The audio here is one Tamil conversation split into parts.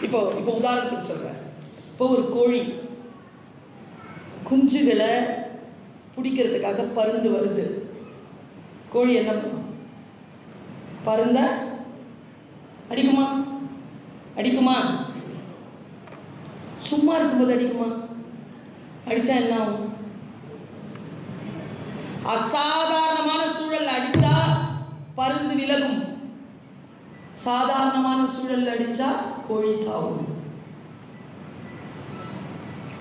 இப்போ இப்போ உதாரணத்துக்கு சொல்கிறேன். இப்போ ஒரு கோழி குஞ்சுகளை பிடிக்கிறதுக்காக பருந்து வருது. கோழி என்ன பண்ணும்? பருந்த அடிக்குமா? அடிக்குமா? சும்மா இருக்கும்போது அடிக்குமா? அடித்தா என்ன ஆகும்? அசாதாரணமான சூழல் அடித்தா பருந்து விலகும், சாதாரணமான சூழல் அடித்தா கோழி சாவும்.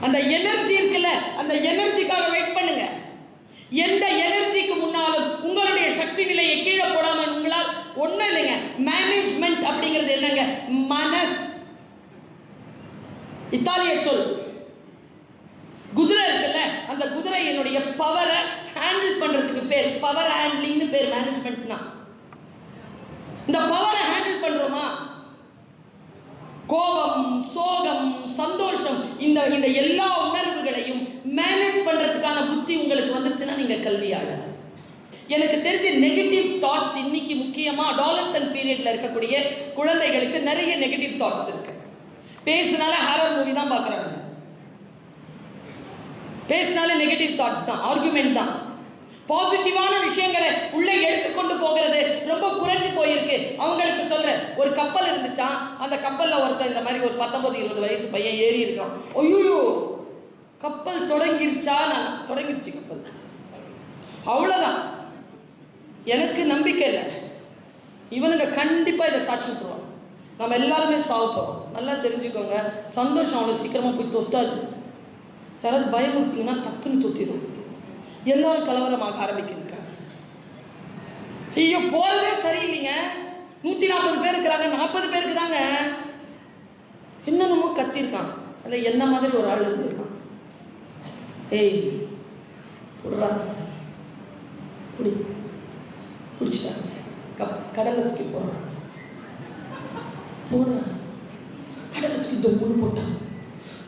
அந்த எனர்ஜி இருக்குல்ல, அந்த எனர்ஜிக்காக வெயிட் பண்ணுங்க. எந்த எனர்ஜிக்கு முன்னாலும் உங்களுடைய சக்தி நிலையை கீழே போடாமல் உங்களால் ஒன்றும் இல்லைங்க. மேனேஜ்மெண்ட் அப்படிங்கிறது என்னங்க? மனஸ். இத்தாலிய சொல். குதிரை இருக்குல்ல, அந்த குதிரை என்னுடைய பவரை ஹேண்டில் பண்றதுக்கு பேர் பவர் ஹேண்ட்லிங்னு பேர். மேனேஜ்மெண்ட்னா இந்த பவரை ஹேண்டில் பண்றோமா? கோபம், சோகம், சந்தோஷம், இந்த இந்த எல்லா உணர்வுகளையும் மேனேஜ் பண்றதுக்கான புத்தி உங்களுக்கு வந்துருச்சுன்னா நீங்க கல்வியாளர். எனக்கு தெரிஞ்ச நெகட்டிவ் தாட்ஸ் இன்னைக்கு முக்கியமா அடாலசன்ட் பீரியட்ல இருக்கக்கூடிய குழந்தைகளுக்கு நிறைய நெகட்டிவ் தாட்ஸ் இருக்கு. பேசினால ஹாரர் மூவி தான் பார்க்குறாங்க, பேசினாலே நெகட்டிவ் தாட்ஸ் தான், ஆர்குமெண்ட் தான். பாசிட்டிவான விஷயங்களை உள்ளே எடுத்துக்கொண்டு போகிறது ரொம்ப குறைஞ்சு போயிருக்கு. அவங்களுக்கு சொல்றேன், ஒரு கப்பல் இருந்துச்சா, அந்த கப்பல்ல ஒருத்தன் இந்த மாதிரி ஒரு 19-20 வயசு பையன் ஏறி இருக்கான். ஐயோ கப்பல் தொடங்கிருச்சா? நான் தொடங்கிருச்சு கப்பல், அவ்வளோதான். எனக்கு நம்பிக்கை இல்லை, இவனுங்க கண்டிப்பாக இதை சாட்சி விட்டுருவான். நம்ம எல்லாருமே சாவு போகிறோம். நல்லா தெரிஞ்சுக்கோங்க, சந்தோஷம் அவ்வளோ சீக்கிரமாக போய் தொத்தாது. யாராவது பயமுறுத்திங்கன்னா டக்குன்னு தொத்திடும். எல்லாரும் கலவரமாக ஆரம்பிக்கிறாங்க. ஐயோ போகிறதே சரியில்லைங்க, 140 பேர் இருக்கிறாங்க, 40 பேருக்கு தாங்க என்னென்னமோ கத்திருக்கான். அதில் என்ன மாதிரி ஒரு ஆள் இருந்திருக்கான். ஏய் விடுறா, பிடிச்சிட்டாங்க, கடலில் தூக்கி போடுறான். கடலில் தூக்கி தொம்முன்னு போட்டான்.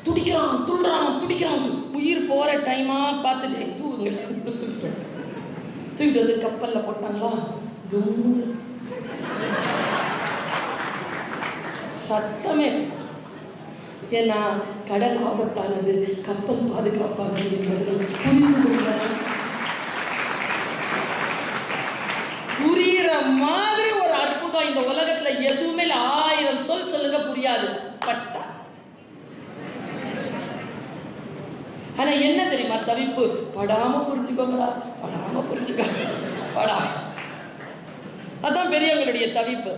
துடிக்கிறான், துள்ளுறான், துடிக்கிறான். உயிர் போகிற டைமாக பார்த்துட்டு தூக்கிட்டு வந்து கப்பலில் போட்டாங்களா, கம்முன்னு சத்தமே. ஏன்னா கடல் ஆபத்தானது, கப்பல் பாதுகாப்பானது என்பதை புரிந்து கொள்ள புரிகிற மாதிரி ஒரு அற்புதம் இந்த உலகத்தில் எதுவுமே இல்லை. 1000 சொல் சொல்லுங்க புரியாது, பட்டா. ஆனா என்ன தெரியுமா தவிப்பு? படாம புரிஞ்சுக்கோங்கடா, படாம புரிஞ்சுக்க, படா. அதான் பெரியவங்களுடைய தவிப்பு.